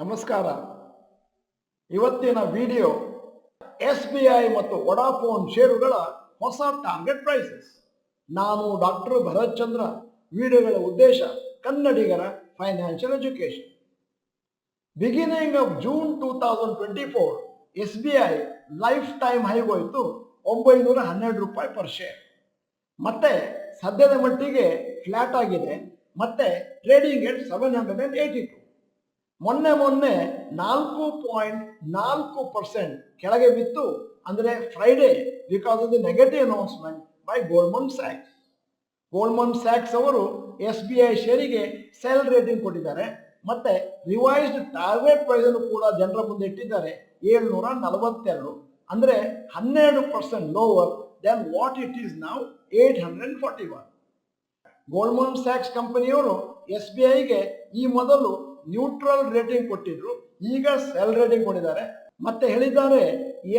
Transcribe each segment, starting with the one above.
ನಮಸ್ಕಾರ. ಇವತ್ತಿನ video SBI ಮತ್ತು ವೊಡಾಫೋನ್ ಷೇರುಗಳ ಹೊಸ ಟಾರ್ಗೆಟ್ ಪ್ರೈಸಸ್. ನಾನು ಡಾಕ್ಟರ್ ಭರತ್ ಚಂದ್ರ. ವಿಡಿಯೋಗಳ ಉದ್ದೇಶ ಕನ್ನಡಿಗರ financial education. Beginning of June 2024 SBI lifetime ಹೈಗೋಯ್ತು ₹912 ಪರ್ ಶೇರ್. ಮತ್ತೆ ಸದ್ಯದ ಮಟ್ಟಿಗೆ ಫ್ಲಾಟ್ ಆಗಿದೆ. ಮತ್ತೆ ಟ್ರೇಡಿಂಗ್ ಎಟ್ 782. ಮೊನ್ನೆ 4.4% ಕೆಳಗೆ ಬಿತ್ತು. ಅಂದರೆ Friday because of the negative announcement by Goldman sacs ಅವರು SBI ಶೇರಿಗೆ ಸೆಲ್ ರೇಟಿಂಗ್ ಕೊಟ್ಟಿದ್ದಾರೆ. ಮತ್ತೆ ರಿವೈಸ್ಡ್ ಟಾರ್ಗೆಟ್ ಪ್ರೈಸ್ ಅನ್ನು ಕೂಡ ಜನರ ಮುಂದೆ ಇಟ್ಟಿದ್ದಾರೆ, 742. ಅಂದರೆ 12% lower then what it is now 841. Goldman ಸ್ಯಾಕ್ಸ್ ಕಂಪನಿಯವರು SBIಗೆ ಈ ಮೊದಲು ನ್ಯೂಟ್ರಲ್ ರೇಟಿಂಗ್ ಕೊಟ್ಟಿದ್ರು, ಈಗ ಸೆಲ್ ರೇಟಿಂಗ್ ಕೊಟ್ಟಿದ್ದಾರೆ. ಮತ್ತೆ ಹೇಳಿದ್ದಾರೆ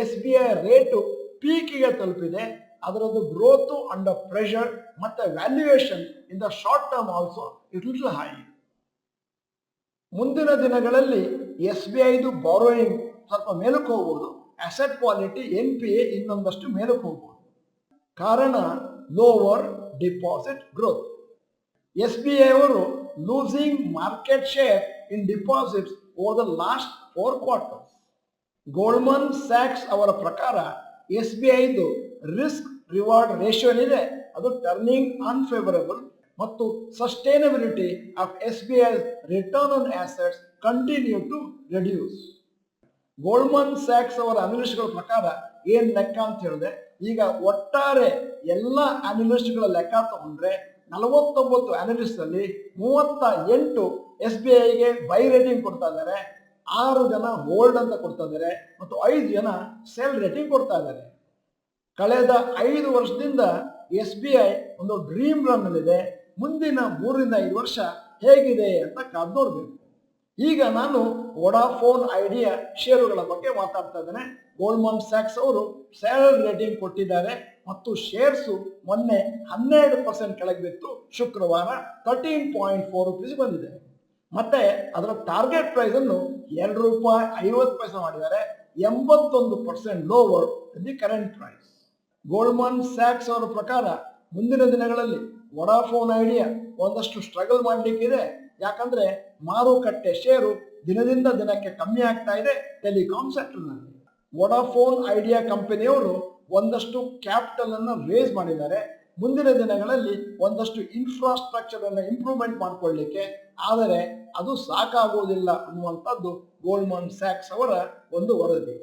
SBI ರೇಟು ಪೀಕಿಗೆ ತಲುಪಿದೆ, ಅದರದ್ದು ಗ್ರೋತ್ ಅಂಡರ್ ಪ್ರೆಷರ್ ಮತ್ತೆ valuation in the short term also it little high. ಮುಂದಿನ ದಿನಗಳಲ್ಲಿ SBIದು ಬಾರೋಯಿಂಗ್ ಸ್ವಲ್ಪ ಮೇಲಕ್ಕೆ ಹೋಗ್ಬೋದು, ಅಸೆಟ್ ಕ್ವಾಲಿಟಿ NPA ಇನ್ನೊಂದಷ್ಟು ಮೇಲಕ್ಕೆ ಹೋಗ್ಬೋದು. ಕಾರಣ ಲೋವರ್ ಡಿಪಾಸಿಟ್ ಗ್ರೋತ್. SBI ಅವರು losing market share in deposits over the last 4 quarters. Goldman ಸ್ಯಾಕ್ಸ್ ಅವರ ಪ್ರಕಾರ SBIದು ರಿಸ್ಕ್ ರಿವಾರ್ಡ್ ರೇಷಿಯೋ ಏನಿದೆ ಅದು ಟರ್ನಿಂಗ್ ಅನ್ಫೇವರಬಲ್ ಮತ್ತು sustainability of SBI return on assets continue to reduce. Goldman ಸ್ಯಾಕ್ಸ್ ಅವರ ಅನಲಿಸ್ಟ್ಗಳ ಪ್ರಕಾರ ಏನ್ ಲೆಕ್ಕ ಅಂತ ಹೇಳಿದ್ರೆ, ಈಗ ಒಟ್ಟಾರೆ ಎಲ್ಲ ಅನಲಿಸ್ಟ್ಗಳ ಲೆಕ್ಕ ತಗೊಂಡ್ರೆ 49 ಅನಲಿಸ್ಟ್ ಅಲ್ಲಿ 38 SBIಗೆ ಬೈ ರೇಟಿಂಗ್ ಕೊಡ್ತಾ ಇದ್ದಾರೆ, 6 ಜನ ಹೋಲ್ಡ್ ಅಂತ ಕೊಡ್ತಾ ಇದ್ದಾರೆ ಮತ್ತು 5 ಜನ ಸೆಲ್ ರೇಟಿಂಗ್ ಕೊಡ್ತಾ ಇದ್ದಾರೆ. ಕಳೆದ 5 ವರ್ಷದಿಂದ SBI ಒಂದು ಡ್ರೀಮ್ ರನ್ ಅಲ್ಲಿದೆ. ಮುಂದಿನ 3 ರಿಂದ 5 ವರ್ಷ ಹೇಗಿದೆ ಅಂತ ಕಾದು ನೋಡ್ಬೇಕು. ಈಗ ನಾನು ವೊಡಾಫೋನ್ ಐಡಿಯಾ ಷೇರುಗಳ ಬಗ್ಗೆ ಮಾತಾಡ್ತಾ ಇದ್ದೇನೆ. ಗೋಲ್ಡ್ಮನ್ ಸ್ಯಾಕ್ಸ್ ಅವರು ಸೆಲ್ ರೇಟಿಂಗ್ ಕೊಟ್ಟಿದ್ದಾರೆ ಮತ್ತು ಶೇರ್ಸು ಮೊನ್ನೆ 12% ಕೆಳಗೆ ಬಿತ್ತು. ಶುಕ್ರವಾರ 13.4 ರೂಪೀಸ್ ಬಂದಿದೆ. ಮತ್ತೆ ಅದರ ಟಾರ್ಗೆಟ್ ಪ್ರೈಸ್ ಅನ್ನು ₹2.50 ಮಾಡಿದ್ದಾರೆ, 81% lower the current price. Goldman ಸ್ಯಾಕ್ಸ್ ಅವರ ಪ್ರಕಾರ ಮುಂದಿನ ದಿನಗಳಲ್ಲಿ ವೊಡಾಫೋನ್ ಐಡಿಯಾ ಒಂದಷ್ಟು ಸ್ಟ್ರಗಲ್ ಮಾಡಲಿಕ್ಕಿದೆ. ಯಾಕಂದ್ರೆ ಮಾರುಕಟ್ಟೆ ಷೇರು ದಿನದಿಂದ ದಿನಕ್ಕೆ ಕಮ್ಮಿ ಆಗ್ತಾ ಇದೆ ಟೆಲಿಕಾಂ ಸೆಕ್ಟರ್ನಲ್ಲಿ. ವೊಡಾಫೋನ್ ಐಡಿಯಾ ಕಂಪನಿಯವರು ಒಂದಷ್ಟು ಕ್ಯಾಪಿಟಲ್ ಅನ್ನು ರೇಸ್ ಮಾಡಿದ್ದಾರೆ. ಮುಂದಿನ ದಿನಗಳಲ್ಲಿ ಒಂದಷ್ಟು ಇನ್ಫ್ರಾಸ್ಟ್ರಕ್ಚರ್ ಅನ್ನು ಇಂಪ್ರೂವ್ಮೆಂಟ್ ಮಾಡಿಕೊಳ್ಳಲಿಕ್ಕೆ, ಆದರೆ ಅದು ಸಾಕಾಗುವುದಿಲ್ಲ ಅನ್ನುವಂಥದ್ದು ಗೋಲ್ಡ್ಮನ್ ಸ್ಯಾಕ್ಸ್ ಅವರ ಒಂದು ವರದಿ.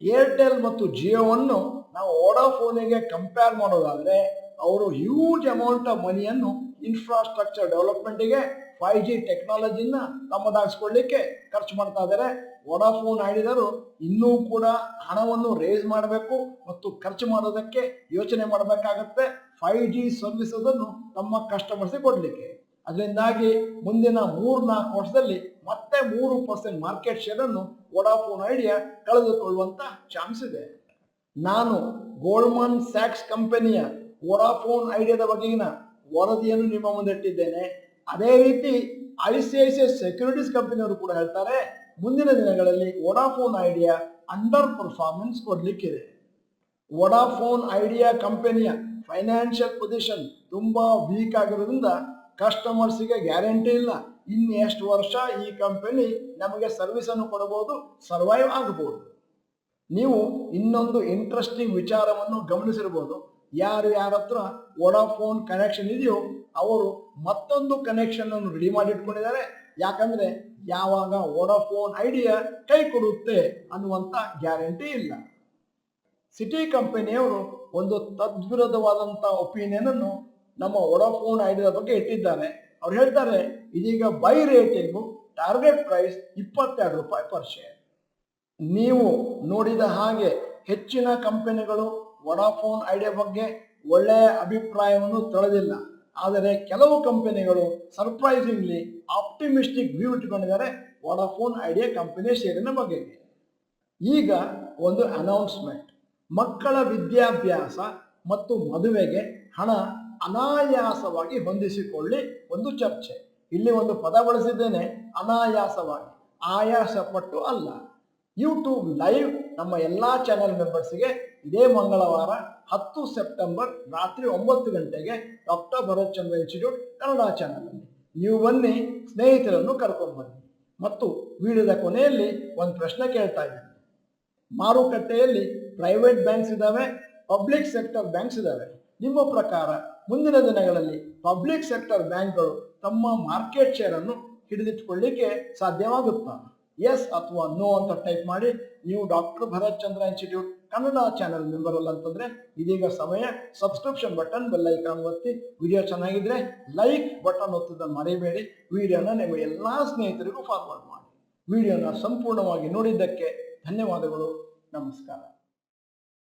ಏರ್ಟೆಲ್ ಮತ್ತು ಜಿಯೋವನ್ನು ನಾವು ವೊಡಾಫೋನಿಗೆ ಕಂಪೇರ್ ಮಾಡೋದಾದ್ರೆ ಅವರು ಹ್ಯೂಜ್ ಅಮೌಂಟ್ ಆಫ್ ಮನಿಯನ್ನು ಇನ್ಫ್ರಾಸ್ಟ್ರಕ್ಚರ್ ಡೆವಲಪ್ಮೆಂಟ್ಗೆ 5G ಟೆಕ್ನಾಲಜಿನ ತಮ್ಮದಾಗಿಸ್ಕೊಳ್ಳಿಕ್ಕೆ ಖರ್ಚು ಮಾಡ್ತಾ ಇದ್ದಾರೆ. ವೊಡಾಫೋನ್ ಐಡಿಯಾದವರು ಇನ್ನೂ ಕೂಡ ಹಣವನ್ನು ರೇಸ್ ಮಾಡಬೇಕು ಮತ್ತು ಖರ್ಚು ಮಾಡೋದಕ್ಕೆ ಯೋಚನೆ ಮಾಡಬೇಕಾಗತ್ತೆ 5G ಸರ್ವಿಸಸ್ ಅನ್ನು ತಮ್ಮ ಕಸ್ಟಮರ್ಸ್ಗೆ ಕೊಡಲಿಕ್ಕೆ. ಅದರಿಂದಾಗಿ ಮುಂದಿನ 3-4 ವರ್ಷದಲ್ಲಿ ಮತ್ತೆ 3% ಮಾರ್ಕೆಟ್ ಶೇರ್ ಅನ್ನು ವೊಡಾಫೋನ್ ಐಡಿಯಾ ಕಳೆದುಕೊಳ್ಳುವಂತ ಚಾನ್ಸ್ ಇದೆ. ನಾನು ಗೋಲ್ಡ್ಮನ್ ಸ್ಯಾಕ್ಸ್ ಕಂಪನಿಯ ವೊಡಾಫೋನ್ ಐಡಿಯಾದ ಬಗೆಗಿನ ವರದಿಯನ್ನು ನಿಮ್ಮ ಮುಂದೆ ಇಟ್ಟಿದ್ದೇನೆ. ಅದೇ ರೀತಿ ICICI ಸೆಕ್ಯೂರಿಟೀಸ್ ಕಂಪನಿಯವರು ಕೂಡ ಹೇಳ್ತಾರೆ ಮುಂದಿನ ದಿನಗಳಲ್ಲಿ ವೊಡಾಫೋನ್ ಐಡಿಯಾ ಅಂಡರ್ ಪರ್ಫಾರ್ಮೆನ್ಸ್ ಕೊಡ್ಲಿಕ್ಕಿದೆ. ವೊಡಾಫೋನ್ ಐಡಿಯಾ ಕಂಪನಿಯ ಫೈನಾನ್ಷಿಯಲ್ ಪೊಸಿಷನ್ ತುಂಬಾ ವೀಕ್ ಆಗಿರೋದ್ರಿಂದ ಕಸ್ಟಮರ್ಸ್ಗೆ ಗ್ಯಾರಂಟಿ ಇಲ್ಲ ಇನ್ನು ಎಷ್ಟು ವರ್ಷ ಈ ಕಂಪನಿ ನಮಗೆ ಸರ್ವಿಸ್ ಅನ್ನು ಕೊಡಬಹುದು, ಸರ್ವೈವ್ ಆಗಬಹುದು. ನೀವು ಇನ್ನೊಂದು ಇಂಟ್ರೆಸ್ಟಿಂಗ್ ವಿಚಾರವನ್ನು ಗಮನಿಸಿರಬಹುದು. ಯಾರ ಹತ್ರ ವೊಡಾಫೋನ್ ಕನೆಕ್ಷನ್ ಇದೆಯೋ ಅವರು ಮತ್ತೊಂದು ಕನೆಕ್ಷನ್ ಅನ್ನು ರೆಡಿ ಮಾಡಿಟ್ಕೊಂಡಿದ್ದಾರೆ. ಯಾಕಂದ್ರೆ ಯಾವಾಗ ವೊಡಾಫೋನ್ ಐಡಿಯಾ ಕೈ ಕೊಡುತ್ತೆ ಅನ್ನುವಂತ ಗ್ಯಾರಂಟಿ ಇಲ್ಲ. ಸಿಟಿ ಕಂಪನಿಯವರು ಒಂದು ತದ್ವಿರುದ್ಧವಾದಂತ ಒಪಿನಿಯನ್ ಅನ್ನು ನಮ್ಮ ವೊಡಾಫೋನ್ ಐಡಿಯಾದ ಬಗ್ಗೆ ಇಟ್ಟಿದ್ದಾರೆ. ಅವ್ರು ಹೇಳ್ತಾರೆ ಇದೀಗ buy rating target price ₹22 per share. ನೀವು ನೋಡಿದ ಹಾಗೆ ಹೆಚ್ಚಿನ ಕಂಪನಿಗಳು ವೊಡಾಫೋನ್ ಐಡಿಯಾ ಬಗ್ಗೆ ಒಳ್ಳೆಯ ಅಭಿಪ್ರಾಯವನ್ನು ತಳೆದಿಲ್ಲ. ಆದರೆ ಕೆಲವು ಕಂಪನಿಗಳು ಸರ್ಪ್ರೈಸಿಂಗ್ಲಿ ಆಪ್ಟಿಮಿಸ್ಟಿಕ್ ವ್ಯೂ ಇಟ್ಟುಕೊಂಡಿದ್ದಾರೆ ವೊಡಾಫೋನ್ ಐಡಿಯಾ ಕಂಪನಿಯ ಶೇರಿನ ಬಗ್ಗೆ. ಈಗ ಒಂದು ಅನೌನ್ಸ್ಮೆಂಟ್. ಮಕ್ಕಳ ವಿದ್ಯಾಭ್ಯಾಸ ಮತ್ತು ಮದುವೆಗೆ ಹಣ ಅನಾಯಾಸವಾಗಿ ಹೊಂದಿಸಿಕೊಳ್ಳಿ ಒಂದು ಚರ್ಚೆ. ಇಲ್ಲಿ ಒಂದು ಪದ ಬಳಸಿದ್ದೇನೆ, ಅನಾಯಾಸವಾಗಿ. ಆಯಾಸ ಪಟ್ಟು ಅಲ್ಲ. ಯೂಟ್ಯೂಬ್ ಲೈವ್ ನಮ್ಮ ಎಲ್ಲ ಚಾನೆಲ್ ಮೆಂಬರ್ಸ್ಗೆ ಇದೇ ಮಂಗಳವಾರ 10 ಸೆಪ್ಟೆಂಬರ್ ರಾತ್ರಿ 9 ಗಂಟೆಗೆ ಡಾಕ್ಟರ್ ಭರತ್ ಚಂದ್ರ ಇನ್ಸ್ಟಿಟ್ಯೂಟ್ ಕನ್ನಡ ಚಾನಲಲ್ಲಿ ನೀವು ಬನ್ನಿ, ಸ್ನೇಹಿತರನ್ನು ಕರ್ಕೊಂಡು ಬನ್ನಿ. ಮತ್ತು ವಿಡಿಯೋದ ಕೊನೆಯಲ್ಲಿ ಒಂದು ಪ್ರಶ್ನೆ ಕೇಳ್ತಾ ಇದ್ದೇನೆ. ಮಾರುಕಟ್ಟೆಯಲ್ಲಿ ಪ್ರೈವೇಟ್ ಬ್ಯಾಂಕ್ಸ್ ಇದ್ದಾವೆ, ಪಬ್ಲಿಕ್ ಸೆಕ್ಟರ್ ಬ್ಯಾಂಕ್ಸ್ ಇದ್ದಾವೆ. ನಿಮ್ಮ ಪ್ರಕಾರ ಮುಂದಿನ ದಿನಗಳಲ್ಲಿ ಪಬ್ಲಿಕ್ ಸೆಕ್ಟರ್ ಬ್ಯಾಂಕ್ಗಳು ತಮ್ಮ ಮಾರ್ಕೆಟ್ ಶೇರ್ ಅನ್ನು ಹಿಡಿದಿಟ್ಟುಕೊಳ್ಳಿಕ್ಕೆ ಸಾಧ್ಯವಾಗುತ್ತಾ? ಎಸ್ ಅಥವಾ ನೋ ಅಂತ ಟೈಪ್ ಮಾಡಿ. ನೀವು ಡಾಕ್ಟರ್ ಭರತ್ ಚಂದ್ರ ಇನ್ಸ್ಟಿಟ್ಯೂಟ್ ಕನ್ನಡ ಚಾನೆಲ್ ಮೆಂಬರ್ ಅಲ್ಲ ಅಂತಂದ್ರೆ ಇದೀಗ ಸಮಯ. ಸಬ್ಸ್ಕ್ರಿಪ್ಷನ್ ಬಟನ್, ಬೆಲ್ ಐಕಾನ್ ಒತ್ತಿ. ವಿಡಿಯೋ ಚೆನ್ನಾಗಿದ್ರೆ ಲೈಕ್ ಬಟನ್ ಒತ್ತೋದನ್ನು ಮರಿಬೇಡಿ. ವಿಡಿಯೋನ ನಿಮ್ಮ ಎಲ್ಲಾ ಸ್ನೇಹಿತರಿಗೂ ಫಾರ್ವರ್ಡ್ ಮಾಡಿ. ವಿಡಿಯೋನ ಸಂಪೂರ್ಣವಾಗಿ ನೋಡಿದ್ದಕ್ಕೆ ಧನ್ಯವಾದಗಳು. ನಮಸ್ಕಾರ.